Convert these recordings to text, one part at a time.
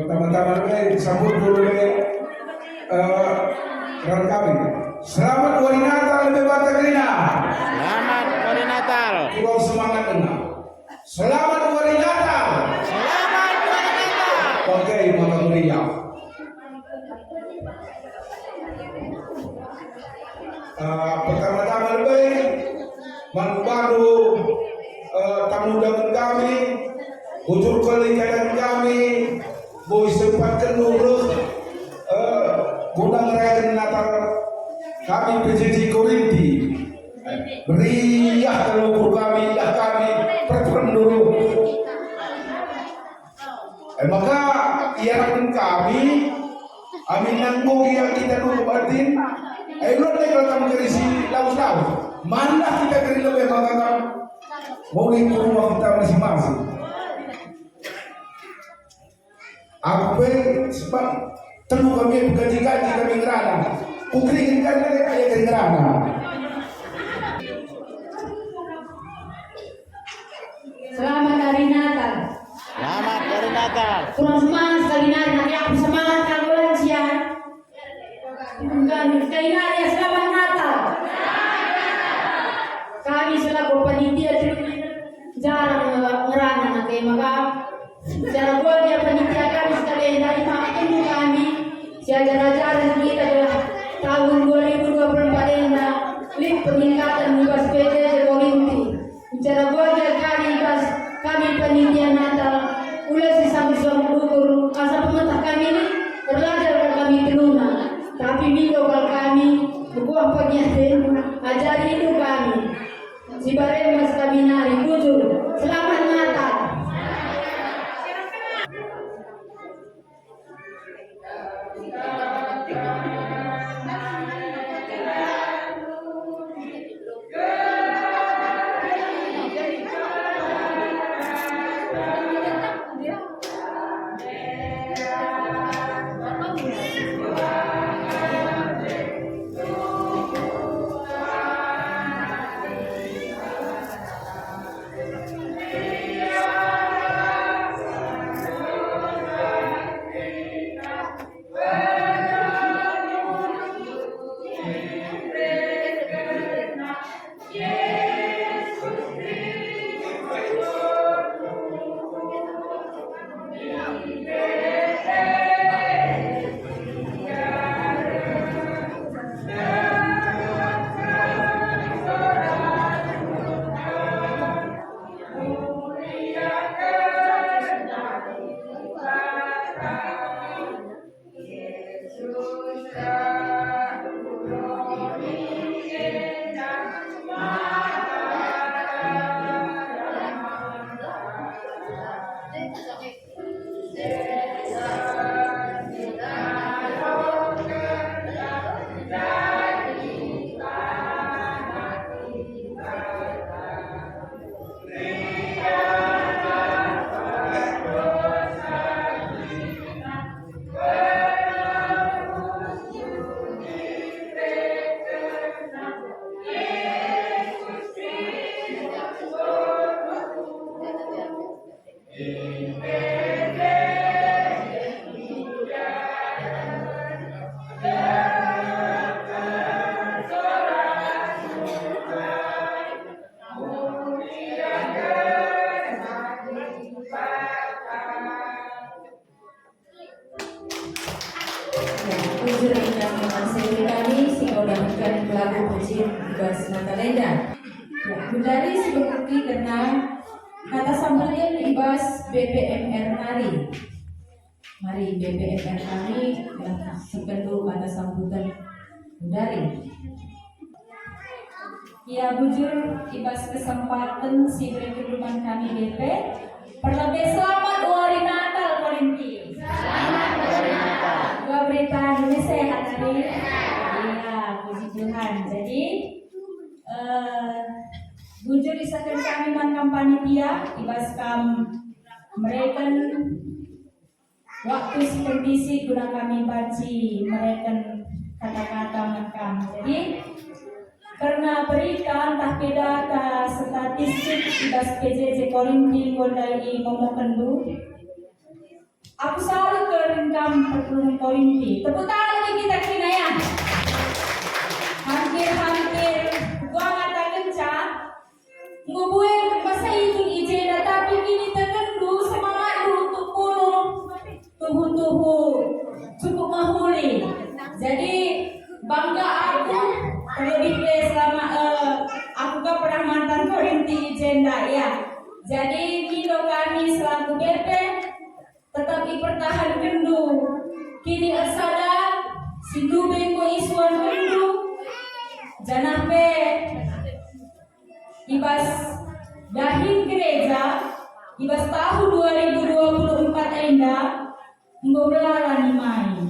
Teman-teman disambut dulu rekan kami. Selamat Hari Natal lebih Batakrina. Selamat Hari Natal. Ibu semangat enggak? Selamat Hari Natal. Selamat Hari Natal. Oke, maka meriah. Pertama-tama lebih Manbado tamu undangan kami, bujur kelikaran kami, boy sempat kenurut guna ngerayakan Natal kami PJJ Korinti. Meriah leluhur kami, indah kami, perturan dulu. Maka iarakan kami, amin nanggung yang kita dulu batin. Ayo kalau kamu kerisi laus-laus, mana kita keri lebih maka kamu mau ke rumah kita masing-masing. Aku pun sebab telu kami gaji-gaji kami ngerana, ukringin kan mereka kaya ngerana. Selamat hari Natal. Selamat hari Natal. Kurang semangat sekali hari aku semangat kalau lancar. Kainat ya selamat Natal. Kami selaku panitia jarang ngerana nanti maka secara dia panitia kami sekalian dari tunggu kami. Sejarah-sejarah kita adalah tahun 2024 ini lip peningkatan bebas PJJ Korinti. Secara kami panitia Natal ulas disambung ukur asal pemerintah kami ini belajar kami teruna tapi minggu kami buah penyatin ajari hidup kami si baremas kami nari bujur selamat Natal. Dari sebelum kenal kata sambutan ibas BPMR Mari. Mari BPMR Mari sepenuh kata sambutan dari. Ya bujur ibas kesempatan si berkedudukan kami BP. Perlebih selamat hari Natal Korinti. Selamat hari Natal. Dua berita ini sehat hari. Iya puji Tuhan. Jadi bujur isakan kami mankam panitia ibas kam mereka waktu supervisi guna kami baci mereka kata-kata mankam. Jadi karena berita entah data statistik ibas PJJ Korinti Kodai Momokendu, aku selalu keringkam perkeluhan Korinti. Tepuk tangan lagi kita kena ya. Hampir gua ngata kencang ngubuin bahasa itu ijena tapi kini terkendu semangat untuk pulung tubuh cukup mahuli. Jadi bangga aku terlebih selama aku gak pernah seperti jenda ya. Jadi Milo kami selaku BP tetap dipertahankan dulu. Kini ersada sindu bengko isuan kendu janah pe ibas dahin gereja ibas tahun 2024 enda ngobelalan imai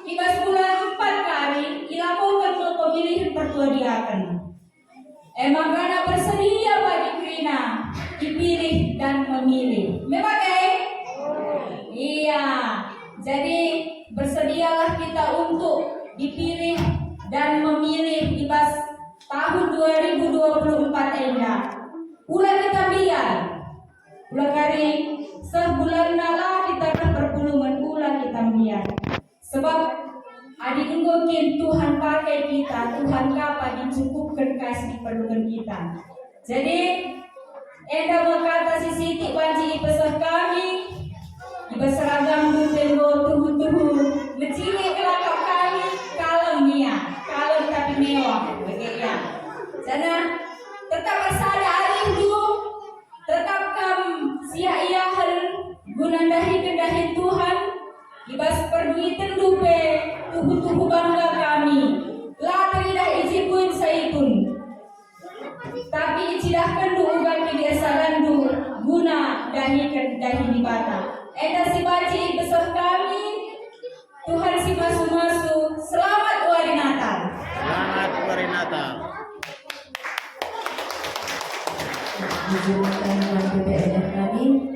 ibas bulan 4 kali ilakukan pemilihan pertuadiakan emang karena bersedia bagi Krina dipilih dan memilih memang iya jadi bersedialah kita untuk dipilih dan memilih di pas tahun 2024 enda. Ulah kita biar, ulah kari sebulan nala kita berpuluhan ulah kita biar. Sebab adik mungkin Tuhan pakai kita, Tuhan kapan dicukupkan kasih diperlukan kita. Jadi enda berkata si Siti wanci ipesah kami. Berseragam tuh mencili kelakap kami kalem nia kalem tapi mewah begitu ya. Sana tetap bersadar dulu tetap sia iahan guna dahi kendahi Tuhan ibas perduitan lupe tubuh bangga kami lah teridah isi pun saitun tapi icidahkan dulu ugan kebiasaan dulu guna dahi kendahi di bata. Eda si baci besar kami Tuhan si masu-masu selamat hari Natal. Selamat hari Natal. Kami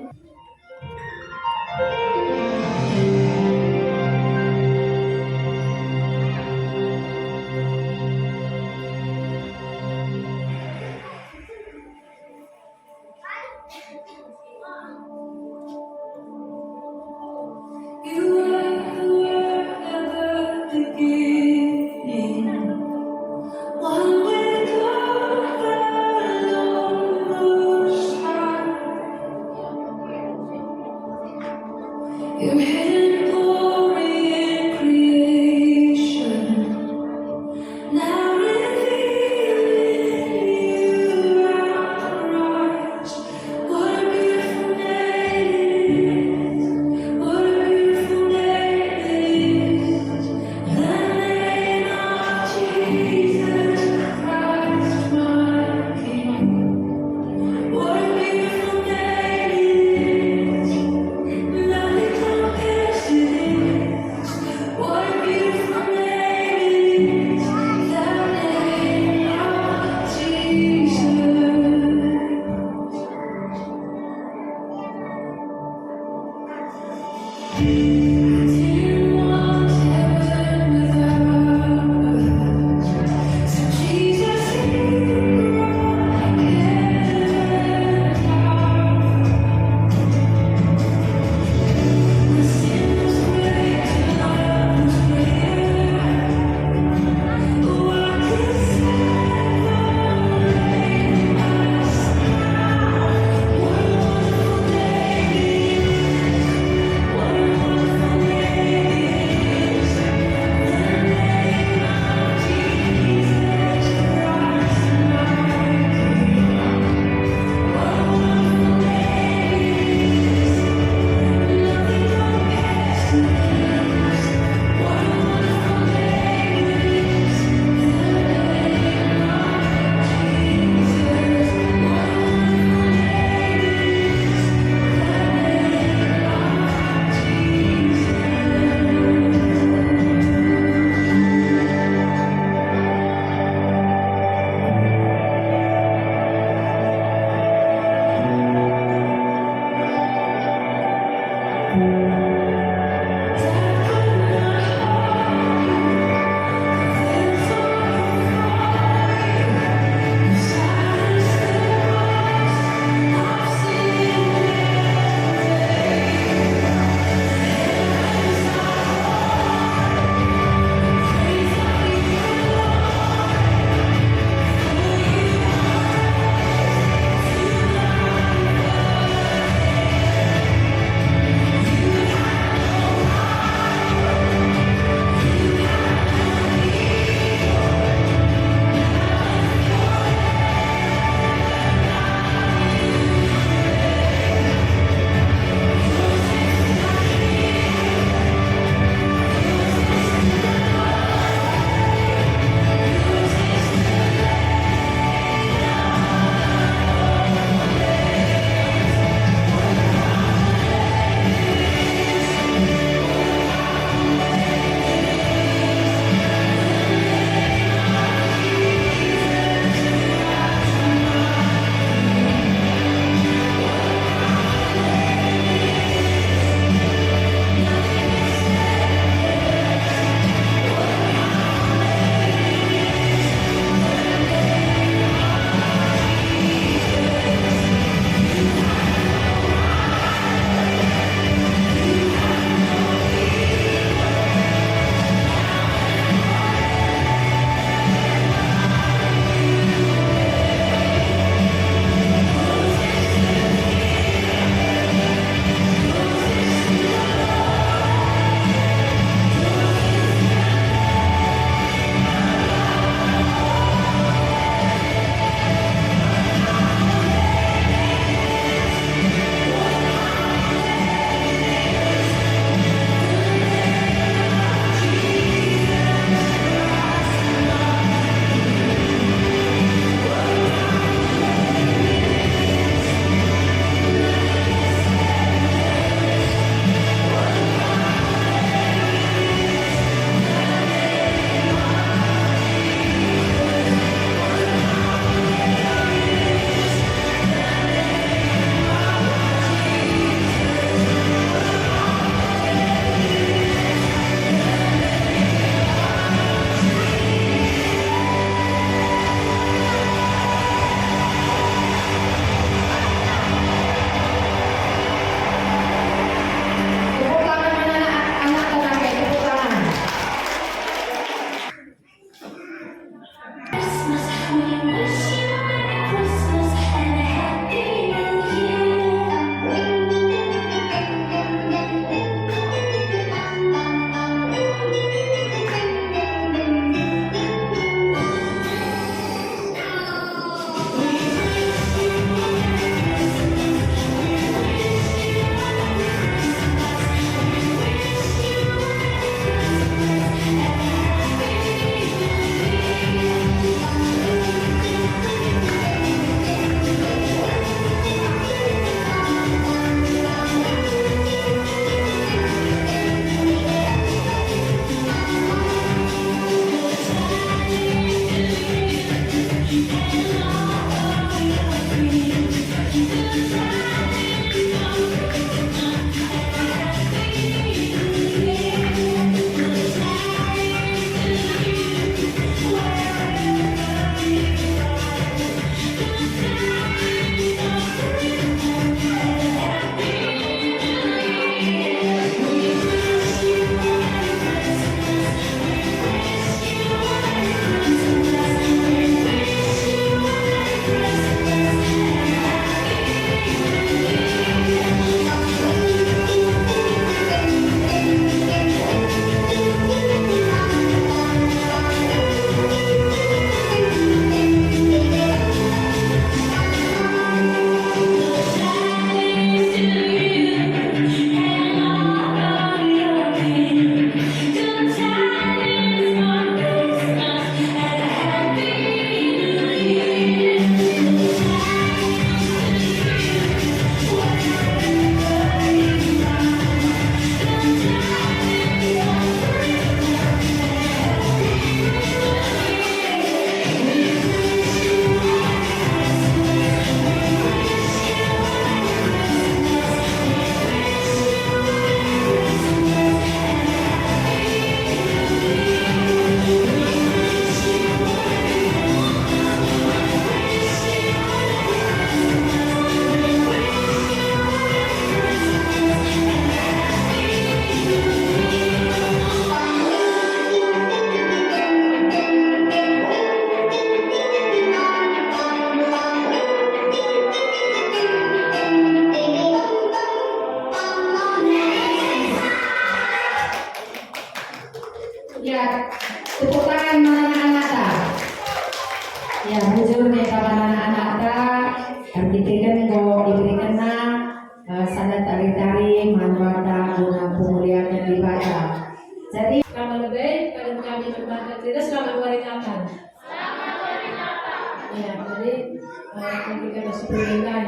kita masih berlindai.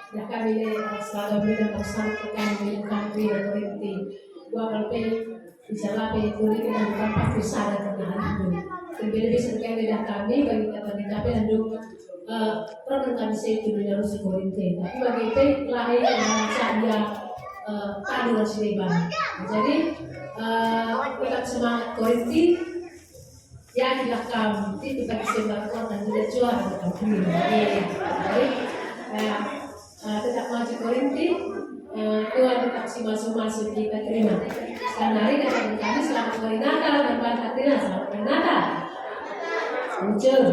Ya kami selalu berikan bersama kami dan Korinti. Dua kali bisa lape kulit kita bukan pasti sadar tentang itu. Lebih bisa kami dah kami bagi kita kami dan juga pernah kami itu di dalam Korinti. Tapi bagi itu lahir dengan saya tadi Sleman. Jadi tetap semangat Korinti. Ya tidak kamu itu bagi semangat dan tidak juara dalam dunia. Jadi tetap maju Korinti. Tuhan tetap si masuk-masuk kita terima. Sekarang hari dan kami selamat hari Natal dan Pak Katrina selamat hari Natal. Muncul.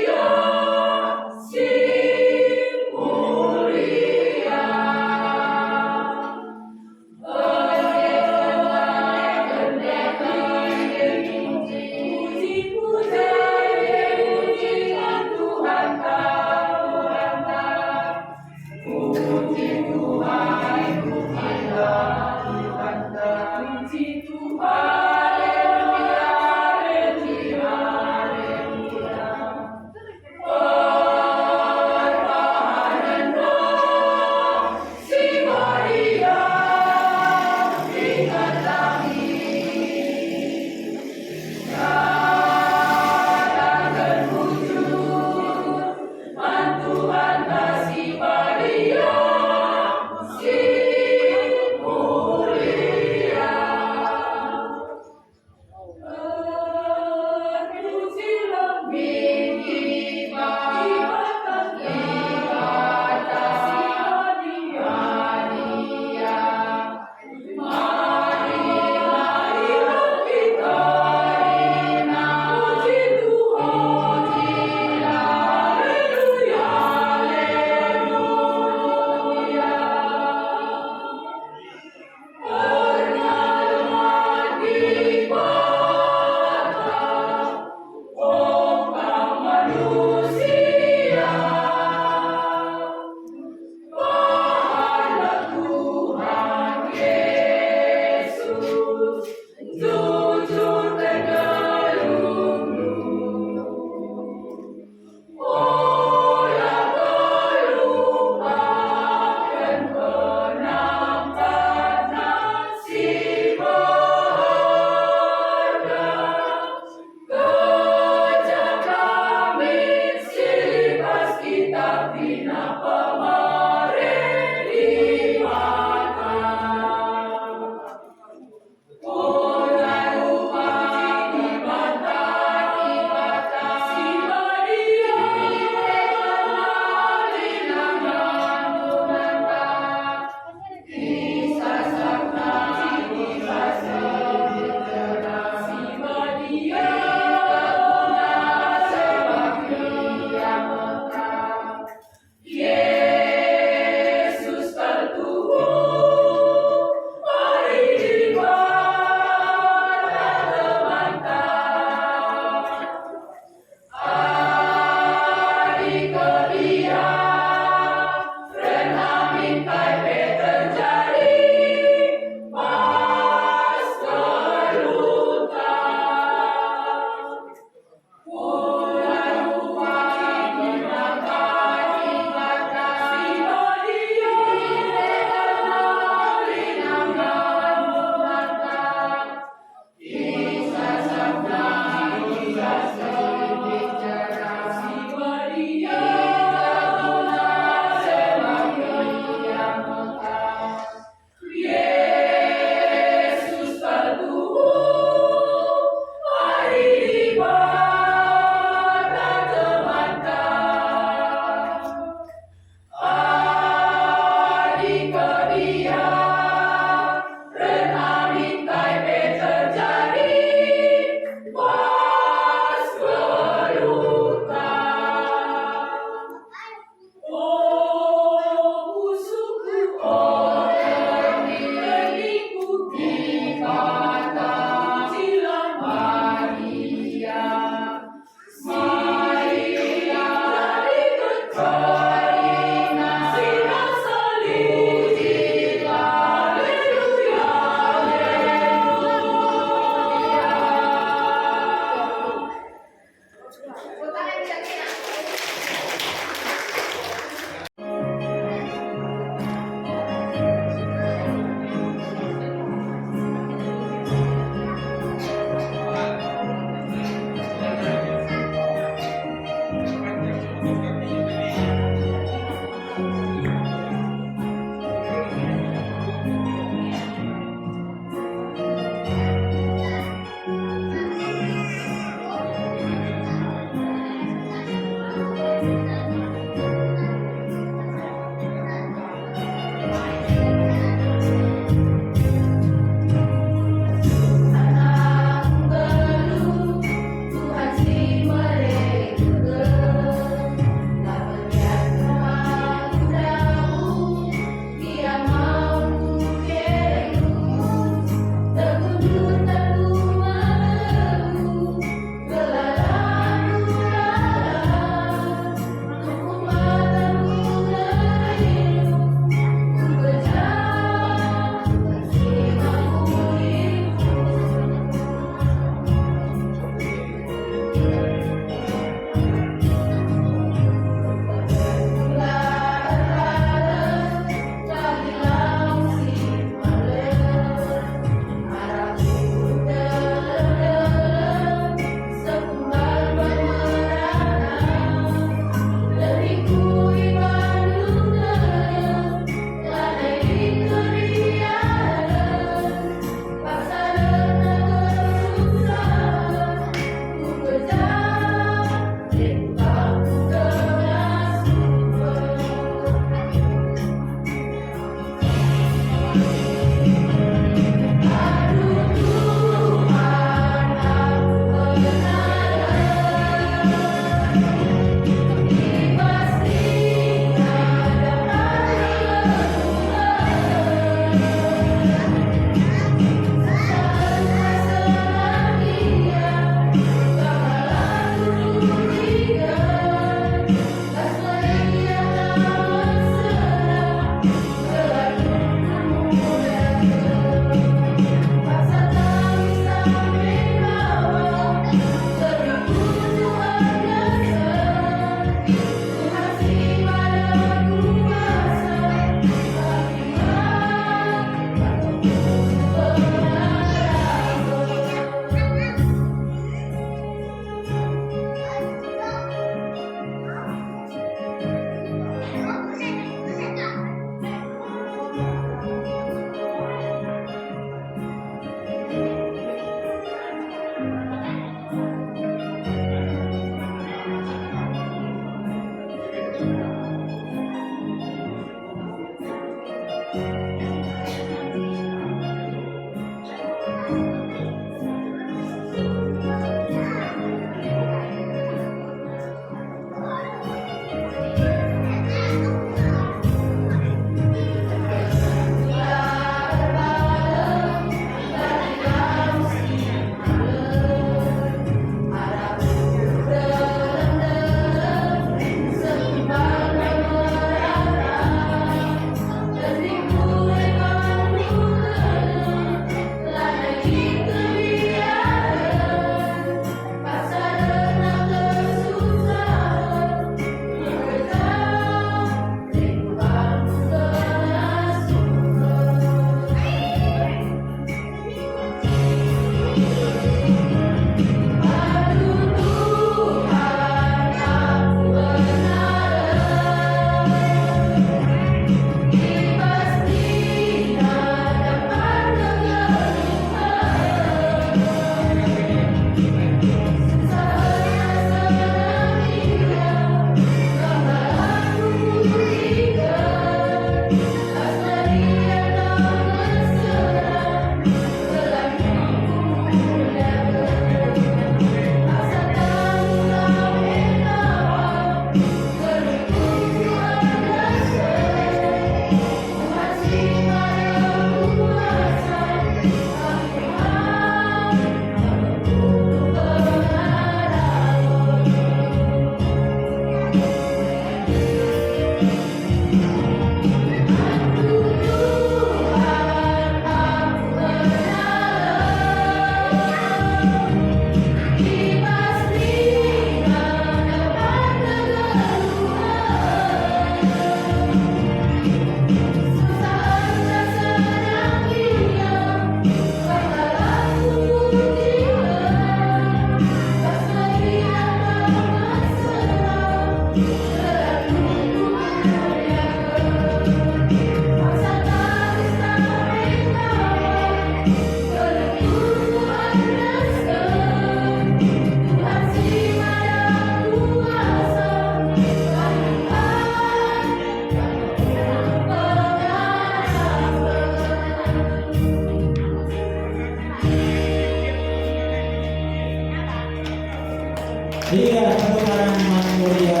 Iya, kebenaran mulia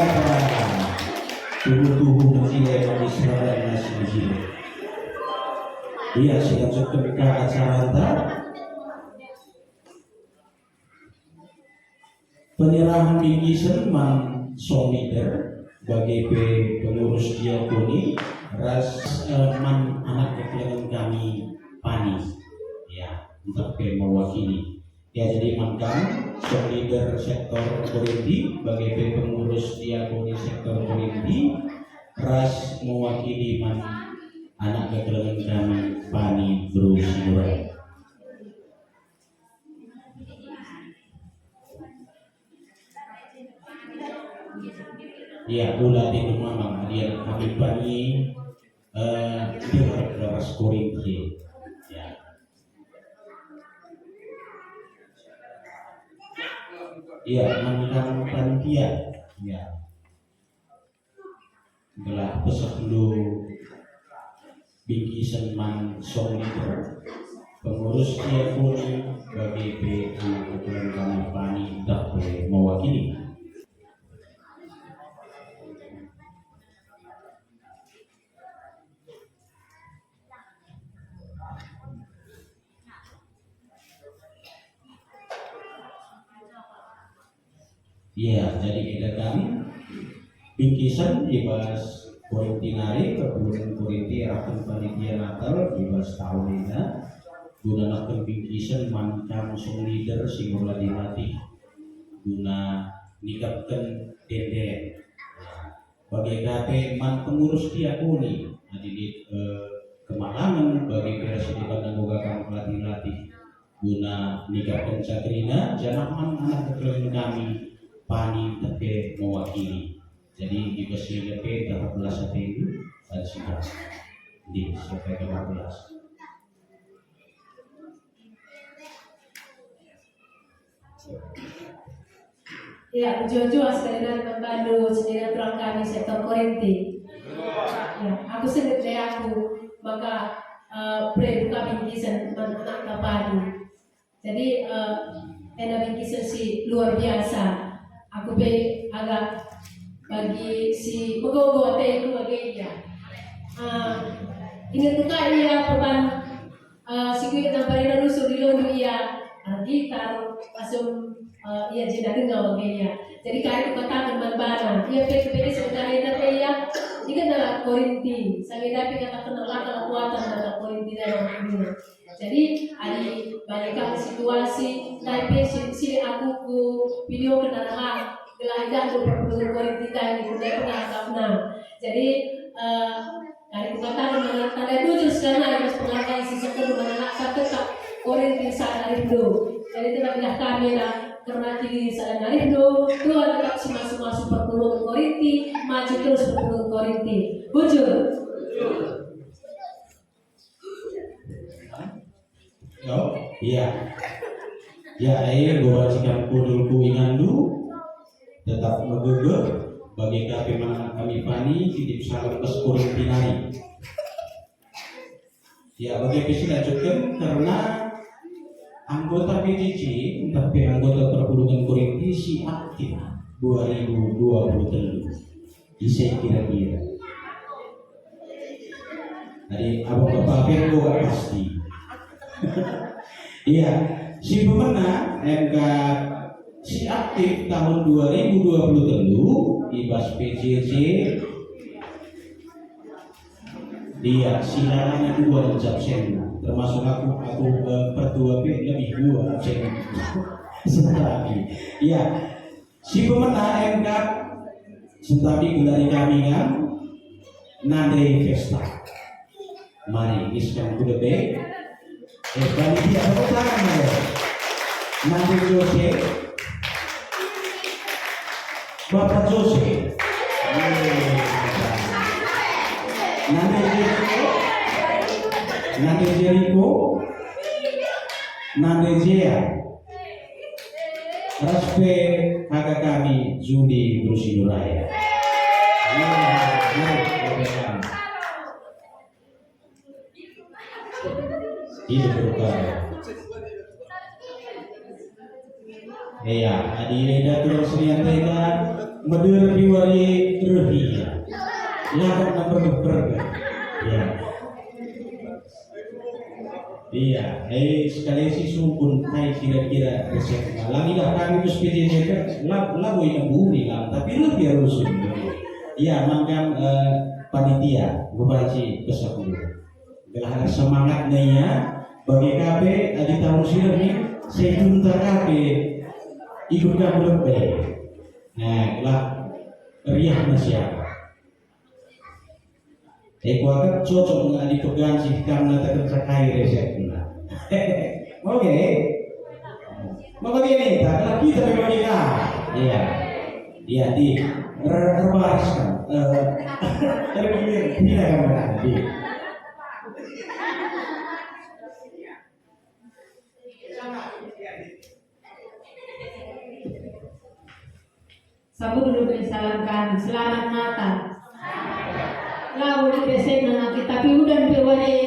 tubuh-tubuh menjilai bagi saudara nasi menjilai. Iya, sedang seketika acara anta penyerahan bingkisan man solider bagi pengurus diakoni ras man anak kekalian kami pani ya untuk mewakili ya jadi mantan solider sektor Korinti bagi pengurus diakoni sektor Korinti ras mewakili man anak kekalian kami pani Bro Sinurai. Ya, ulah di rumah dia kami bani beras Korinti. Ya. Iya, mantan panitia. Ya. Gelah pesak dulu bingkisan man song leader pengurus diakoni bagi anak kekalian kami pani dapat mewakili. Iya, jadi kita kan bingkisan ibas Korintinari kebulan Korinti akan panitia Natal ibas tahun ini guna nakal bingkisan mancam song leader simula dilatih guna nikapkan denden bagi KP man pengurus diakoni adidit kemalangan bagi presiden dan moga pelatih guna nikapkan sakrina jangan anak kekalian kami pani tapi mewakili jadi di BSDP tahap belas itu dan sudah di sampai ke 14. Ya, jujur sekalian membantu sendiri terang kami sektor Korinti. Ya, aku sendiri aku maka pre-buka bingkisan anak kapadu. Jadi ada bingkisan si luar biasa. Aku be agak bagi si megogo teh itu baginya. Ingat buka dia peban si kuit nampari narusu di londo ia gitar pasung ia jeda dengar baginya. Jadi kali katakan berbana ia peke sebenarnya teh ia ini adalah Korinti. Saya dapat katakan adalah kekuatan dalam Korinti dalam dunia. Jadi ada banyak situasi tapi sini aku ku video kendaraan belajar untuk Korinti ini sudah pernah karena jadi dari kata mana tanda tujuh sekarang ada pengakuan sisa kedua satu tak Korinti saat dari dulu jadi tidak pindah kamera karena diri saat dari dulu Tuhan tetap masuk perpuluhan Korinti maju terus perpuluhan Korinti bujur. Oh, iya. Ya, bahwa jika kudulku ingandu tetap megege bagi KP mana kami pani titip salam ke Korintinari. Ya, bagi visi lanjutkan karena anggota PJJ tapi anggota perpuluhan Korinti si aktif 2023 bisa kira-kira. Jadi abang bapak gak pasti. Iya, si pemenang MK si aktif tahun 2023 ibas PJJ dia silarannya 2 absen termasuk aku berdua lebih 2 absen sebentar lagi. Iya, si pemenang MK sentapi gelari kami kan Nande Vesta. Mari iskan kuda be. Bagi dia tepuk tangan ya. Nande Jose, Bapak Jose, Nande Jericho, Nande Jea, Raspe kakak kami Judi Brusinuraya. Hidup berkah. Iya, adi leda turun senian tega meder diwari rehia. Lagat nomor berga. Iya. Iya, sekali si sukun kai kira-kira resep. Lagi dah kami tu spesies lagu yang bumi lah, tapi lebih harus. Iya, mangkam panitia bebaci kesepuluh. Gelah semangatnya ya bagi KB di tahun silam ni saya junta KB ikut KB lebih. Nah, gelah riah siapa? Kuakat cocok dengan dipegang sih karena tercapai resepnya. Oke, mau begini, tak kita bagi iya, iya di rebariskan, terpilih tidak akan berarti. Sabu dulu bersalamkan, selamat Natal. Lalu dipesek nana kita piudan peware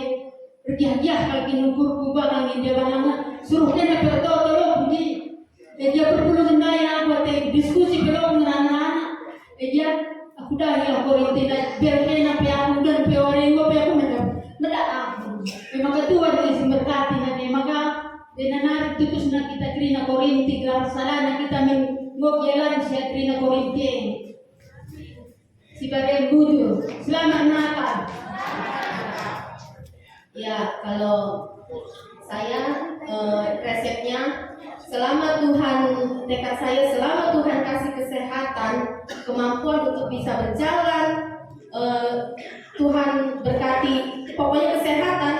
bergiah-giah kalau kinukur kubah angin dia banget suruh dia bertolong puji dia perlu kendai apa teh diskusi belum dengan anak dia aku dah ya aku tidak berkena pe aku dan peware ngopi aku mendak memang ketua di berkati nanti maka dengan tutus nak kita krina Korinti gelar salana kita ngopialan sia krina Korinti sebagai bujur. Selamat Natal. Ya, kalau saya resepnya selama Tuhan tekad saya selama Tuhan kasih kesehatan, kemampuan untuk bisa berjalan, Tuhan berkati, pokoknya kesehatan,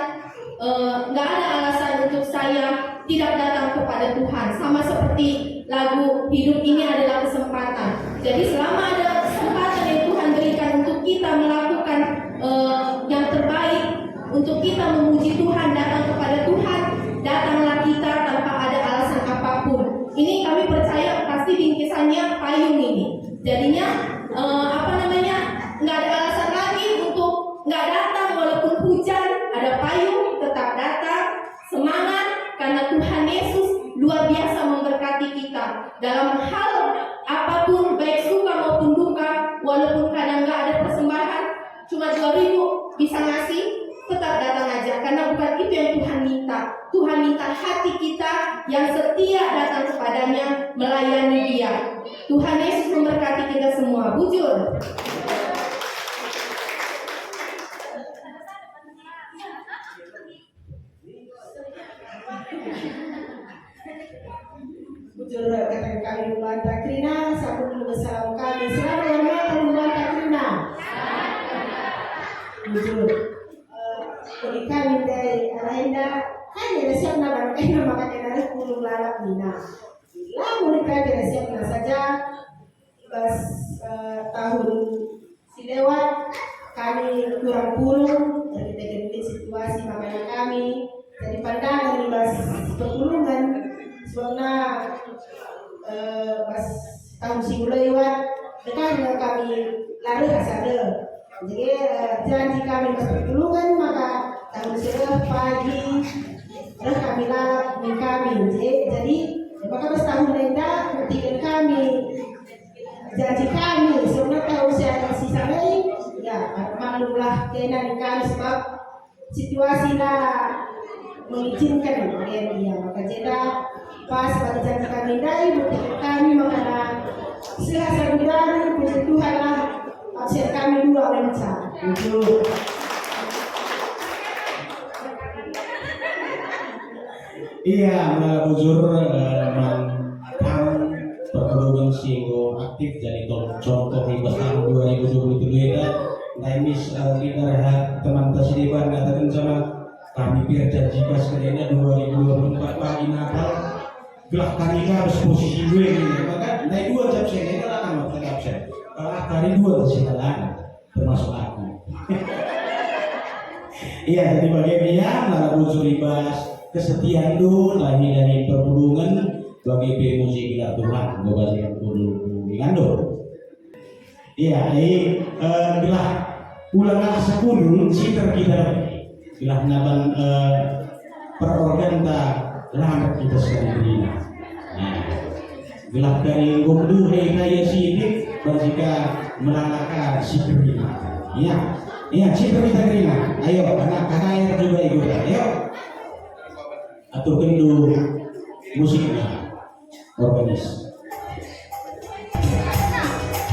nggak ada alasan untuk saya tidak datang kepada Tuhan. Sama seperti lagu hidup ini adalah kesempatan. Jadi selama ada kesempatan yang Tuhan berikan untuk kita melakukan yang terbaik, untuk kita memuji Tuhan, datang kepada Tuhan, datanglah kita tanpa ada alasan apapun. Ini kami percaya pasti bingkisannya payung ini. Jadinya nggak ada alasan lagi untuk nggak datang walaupun hujan, ada payung, tetap datang, semangat karena Tuhan Yesus luar biasa memberkati kita dalam hal apapun, baik suka maupun duka, walaupun kadang nggak ada persembahan, cuma 2.000 bisa ngasih, tetap datang aja karena bukan itu yang Tuhan minta. Tuhan minta hati kita yang setia datang kepadanya, melayani Dia. Tuhan Yesus memberkati kita semua. Bujur. Bujur katakan kami Nubuan Takrina, sabun dulu salam kami. Selamat Natal Nubuan Takrina. Bujur. Bagi kami dari Arahenda hanya resep nama kena maka kena puluh lalap nina. Lalu mereka resepnya saja pas tahun silewat kami kurang puluh dari teknik situasi makanya kami dari pandangan bas perpulungan sebabnya pas tahun silewat dekatnya kami lari asal. Jadi janji kami pas perpulungan maka tahun silewat pagi kami lalap kami. Jadi maka pas tahun lenda ketiga kami janji kami sebenarnya tahu saya sisa baik ya maklumlah kena kami sebab situasi lah mengizinkan dia maka jadi pas pada janji kami dari ketiga kami maka selasa dari puji Tuhan lah absen kami 2 lensa itu. Iya, bujur perkebunan singgo aktif jadi contoh hingga tahun 2023 itu. Naimis kita rehat teman Tasidiban mengatakan sama kami biar janji pas kalian 2024 pagi Natal gelah kami harus posisi gue ini maka naik 2 jam saya ini akan makan absen. Kalau kali 2 tersilakan termasuk aku. Iya, jadi bagaimana malah bujur ibas kesetiaan itu lagi dari perhubungan bagi musik kita Tuhan berbagi yang kudu ngandung. Iya, ini gelah ulangan 10 sitar kita gelah naban perorgan tak lahir kita sendiri. Nah, gelah dari gomdu kaya sidik berjika melangkah si Gerina. Iya si Gerina. Ayo anak-anak yang juga ikut. Ayo. Aturkan dulu musiknya organis.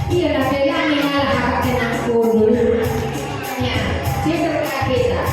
Iya, tapi kami malah pakai aku dulu. Ya, cerita kita.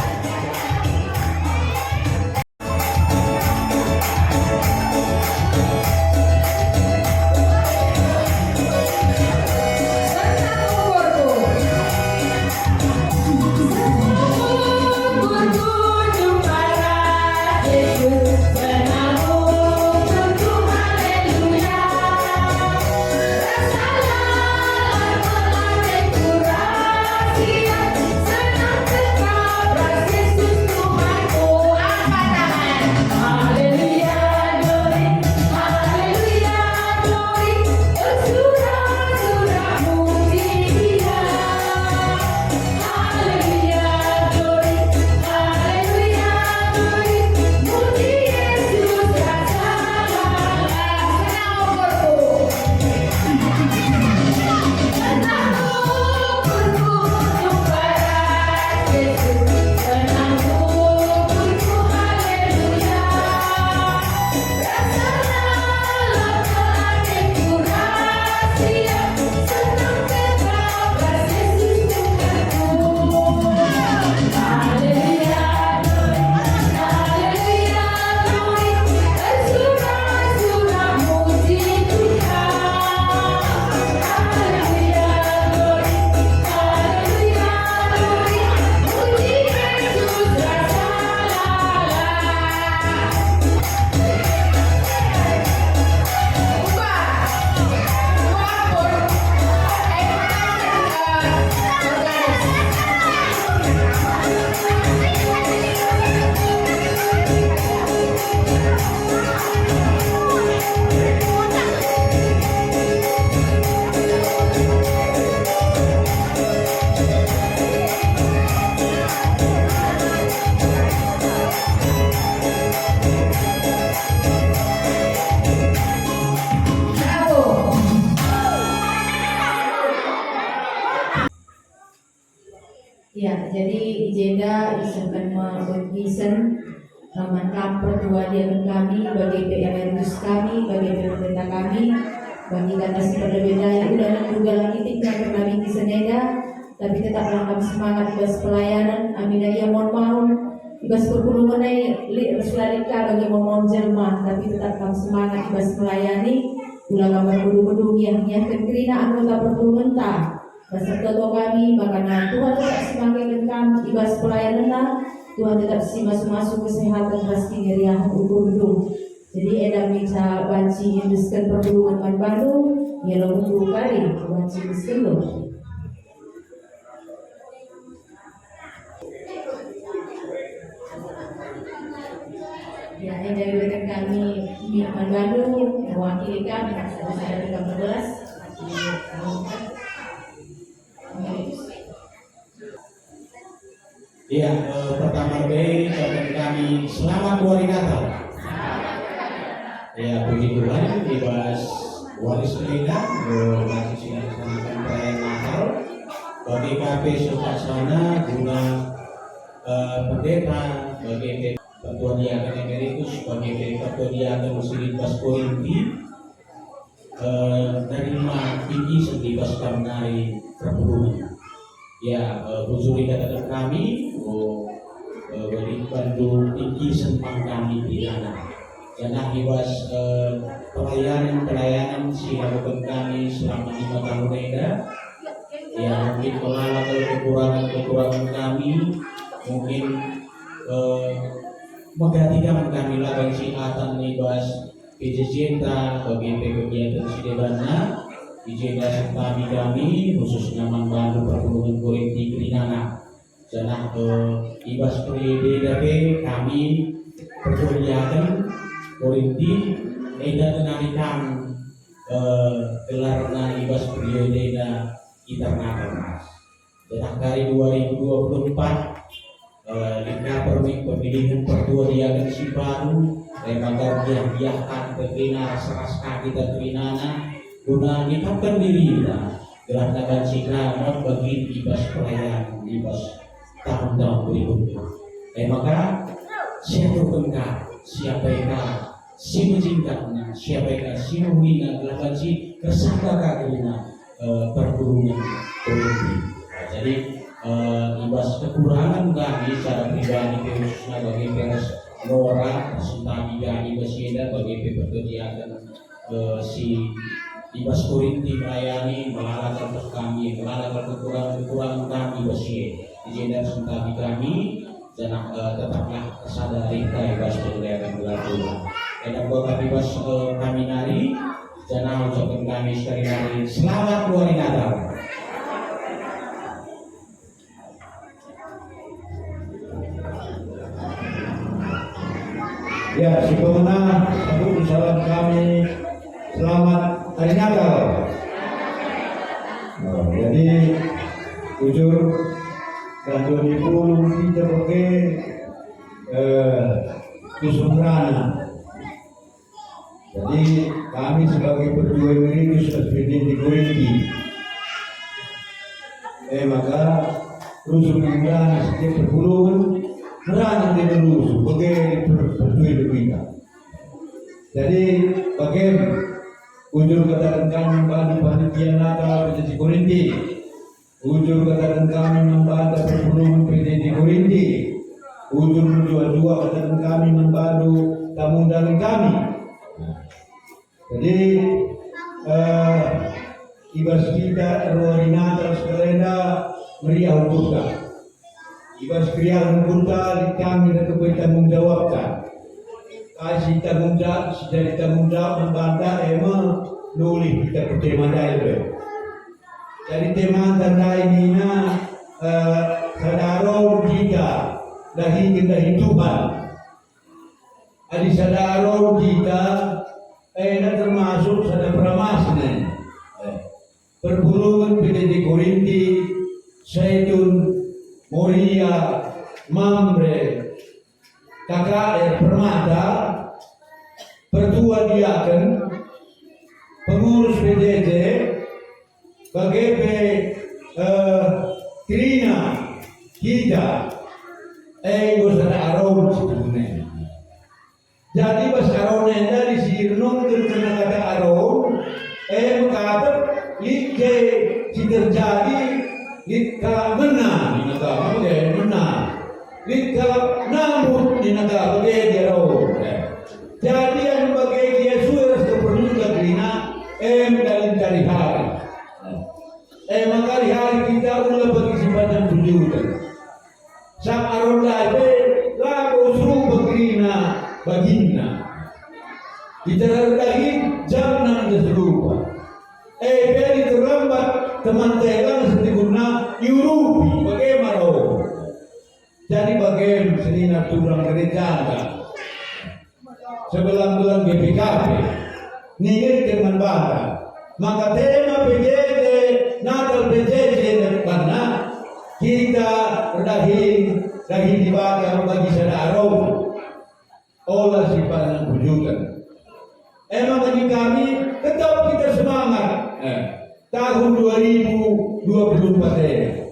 Ya, jadi agenda izinkan mengisen menangkap pertua diakan kami bagi PRRUS kami, bagi pemerintah kami, bagi atas berbeda yang udah juga lagi tinggal kami di seneda, tapi tetaplah kami semangat bas pelayanan. Amin ya mohon bas perpuluhan ini selarika bagi mohon jelma, tapi tetap kami semangat bas melayani. Ulah gambar kudu-kudu yang kekerina anggota perpuluhan tak. Beserta kami, makanya Tuhan tetap semakin kami ibas pelayanan, Tuhan tetap si masuk kesehatan pasti ngeriahan ukur. Jadi edam bisa banci induskan perhubungan baru, ya lo untuk kali banci induskan lo. Ya, ini dari rekan kami Mirman Bandung, mewakili kami ada 13. Iya, pertama kali kami selamat hari Natal. Ya, puji Tuhan, bebas waris mereka masih sedang melakukan perayaan Natal. Bagi KP Sukarsana, guna pendeta, bagi Ketua Diaken Emeritus, bagi Ketua Diaken Muslim Bas Korinti, menerima tinggi segi Bas Kamnari Perhubungan. Ya, huzuri kata kami, beri bantu tinggi sempang kami di sana. Dan akibat pelayanan si lakukan kami selama 5 tahun ini, ya mungkin pengalami kekurangan kami, mungkin menggantikan kami lakukan siatan ibas PJJ bagi kegiatan sidebana. Ijazah kami khususnya Manbandu Perhubungan Korinti Kerinana janah ibas periode kami perkuliahan Korinti eda tenarikan gelarna ibas periode kita nakas janah kali 2024 lingkar pemilihan pertua diakan si baru Maka biah-biahkan pekina rasa-rasa kita kerinana guna nikahkan diri kita gerak tangan sikra bagi ibas perayaan ibas tahun-tahun berikutnya. Maka siapa pengkak, siapa yang si menjingkatnya, siapa yang si menghina, gelakan si tersangka kakirina perhubungan politik. Jadi ibas kekurangan kami secara pribadi khususnya bagi peres Nora, Sintami Gani Basieda bagi pekerjaan si ibas Korinti melayani melalakan kami, melalakan kekurangan kami Basieda. Izin Sintami kami dan tetaplah sadari kita ibas penilaian berlaku. Dan kami ibas kami nari dan ucapkan kami sekali lagi selamat hari Natal. Ya, si pemenang satu salam kami selamat hari Natal. Jadi jujur dan 2020 kita pakai kesulitan. Jadi kami sebagai berdua emeritus presiden di Korinti, maka rusuh kita setiap perpuluhan merana di rusuh bagai berdua kita. Jadi bagaimana ujur katakan kami membantu panitia Natal di Korinti, ujur katakan kami membantu perpuluhan presiden di Korinti, ujur dua-dua katakan kami membantu tamu undangan kami. Jadi ibas kita hari Natal sekelenda meriah hukumkan. Ibas meriah hukumkan kami dapat tanggung jawabkan. Kasih tanggung jawab, dari tanggung jawab membantah nulis kita ke tema daerah. Jadi tema tanda ini sadaro kita dari Tuhan. Adi sadaro kita termasuk sada pramasna perpuluhan PDD Korinti, Saidun, Moria, Mamre, KKR Permata, Pertua Diaken, pengurus PDD, BGP Trina, kita, sada aron sebenarnya. Jadi bahasa Aron dari sirnung terkena kata Aron, mengatakan like si terjadi lika menang di negara bagai menang, lika namun di negara bagai Aron. Jadi yang bagai Yesus keperluan kerana dalam dari hari, maka hari kita ulah bagi simpanan tujuan. Sang Aron lagi lagu suruh berkina baginda kita rendahin jam 6 serupa biar terlambat teman telang setiguna Yurupi bagaimana jadi bagaimana senina turang gereja sebelang-belang BPKP ningin teman bata maka tema PJJ Natal PJJ karena kita rendahin dibaca bagi saudara olah simpanan bujukan. Bagi kami tetap kita semangat. Tahun 2024 ini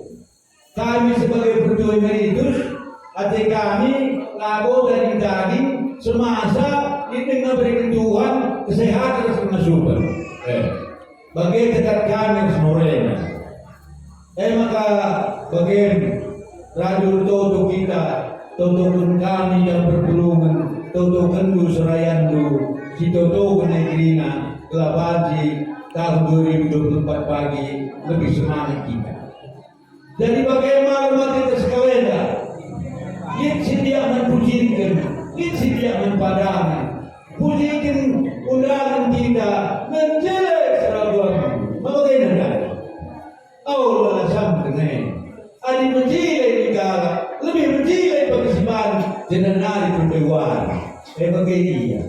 kami sebagai berdua emeritus hati kami lagu dari daging semasa di tengah berikan Tuhan kesehatan dan super. Bagi dekat kami semorena. Maka bagi radio toto kita totokan kami yang berpulungan totokan du serayandu si totokan negrina kelabaji tahun 2024 pagi lebih semangat kita. Jadi bagaimana umat kita sekalian si dia menpujikan si dia menpadangan pujikan undangan kita menjelek serabuan bagaimana Allah sampai adi menjilai negara lebih menjilai pengisiman jenang hari perdewan bagi dia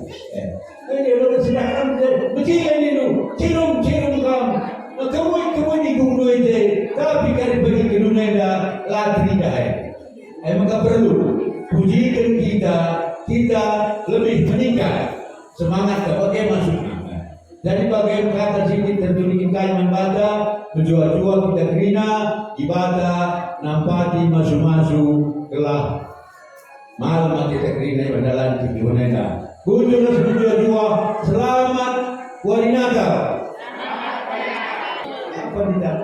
ini orang sedangkan menjilai itu cirum kamu di gunung itu tapi kali bagi kenunenda latri dah maka perlu pujikan kita lebih meningkat bagaimana sini. Jadi bagaimana kata sini tertulis kain membaca menjual-jual kita kerina ibadah nampati masuk-masuk telah malam kita kerina berjalan di dunia. Kunjung menjual-jual selamat hari Natal. Apa tidak?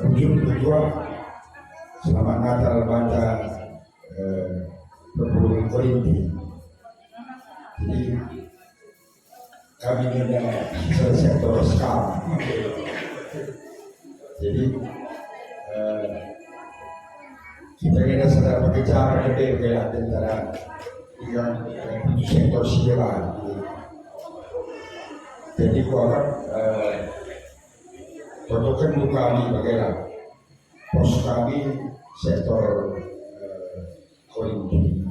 Kunjung berjuang selamat Natal pada perpuluhan Korinti. Jadi kami ada sektor skala. Jadi kita kena sedang bekerja berbeza antara yang sektor siaran. Jadi orang contohkan kami bagaimana pos kami sektor Korinti.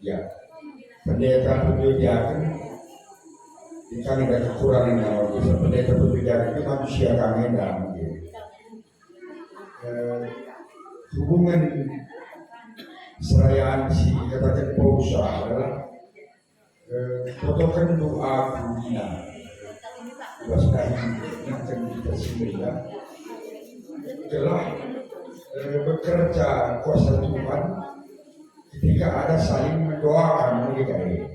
Ya, pendeta perbedaan ini kami ada kekurangan yang bisa pendeta perbedaan itu manusia kami dan hubungan serayaan si katakan pausa adalah potokan doa dunia waspada yang kita sendiri telah bekerja kuasa Tuhan ketika ada saling mendoakan mereka ini.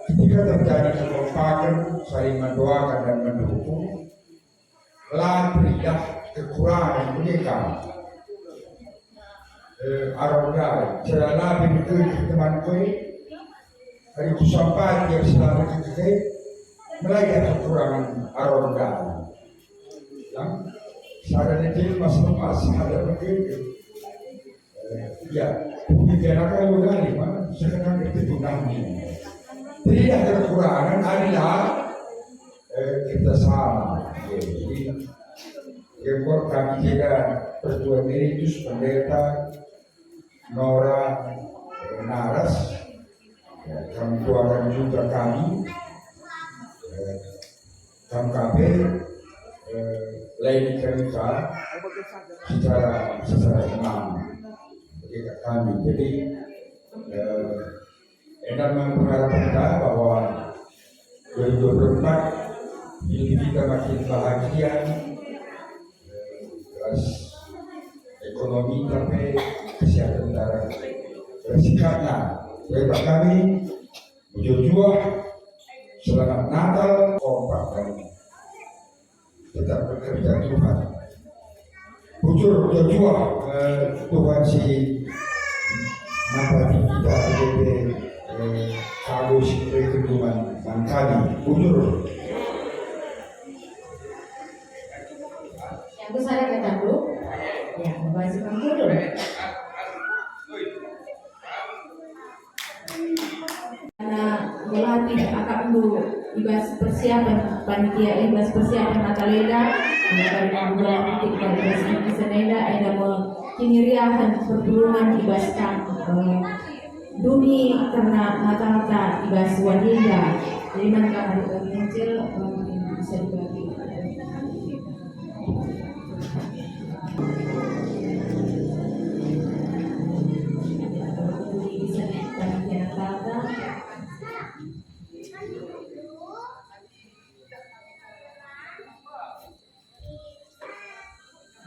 Ketika terjadi kekompakan saling mendoakan dan mendukung, lah berilah kekurangan mereka. Arongga, celana bintu teman kue, hari kusampai yang selama kita melayan kekurangan arongga. Yang sadar itu masing-masing ada begitu. Ya, bicara kalau dari mana sekarang itu tunangnya. Tidak kekurangan adalah kerjasama. Jadi, ekor kami juga berdua meritus pendeta Nora Naras. Kami doakan juga kami KKP lain kerja secara imam kami. Jadi enak mengharapkan kita bahwa 2024 ini kita makin bahagia, terus ekonomi sampai kesehatan darah bersikapnya. Baik kami berjuang selamat Natal kompak dan tetap bekerja Tuhan. Bujur berjuang Tuhan si nabati kita jadi kalau si kedua kami bujur. Yang saya kata dulu, ya membahas dulu. Karena melatih akak dulu ibas persiapan panitia ibas persiapan Nataleda, dari bulan titik dari ibas di Seneda ada mengiriakan pertulungan ibas dumi karena mata-mata ibas wanita. Jadi mereka hari kecil bisa dibagi.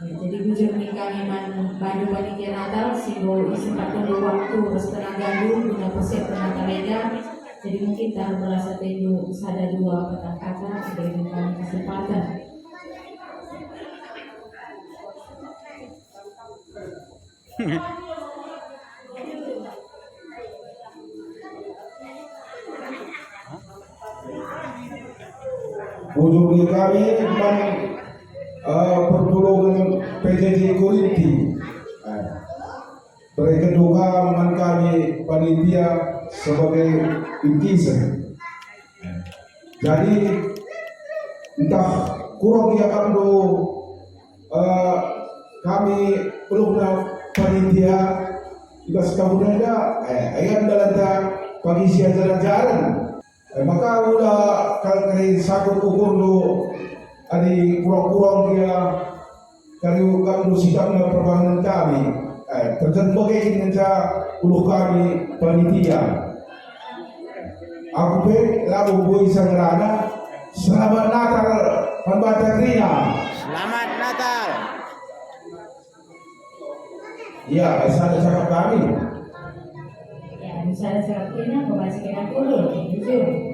Jadi bujur nikah memang baju panitia Natal simbol kesempatan waktu setengah gaduh guna persiapan Nataleda. Jadi mungkin tahun merasa tedu sada dua kata-kata sebagai kesempatan. Ujung kami memang pertolongan PJJ Korinti. Mereka juga dengan kami panitia sebagai bingkisan. Jadi entah kurang ya kando kami perlu panitia juga sekalian ada ayam dalam pagi siang jalan-jalan. Maka udah kalau sakut ukur lo adi kurang-kurang dia Kalau kamu sidang perbankan kami, terjadi bagaimana dengan ulu kami panitia. Aku lalu boy sangrana. Selamat Natal, Pembaca Rina. Selamat Natal. Ya, saya cakap kami. Ya, misalnya seperti ini, aku masih kena dulu, jujur.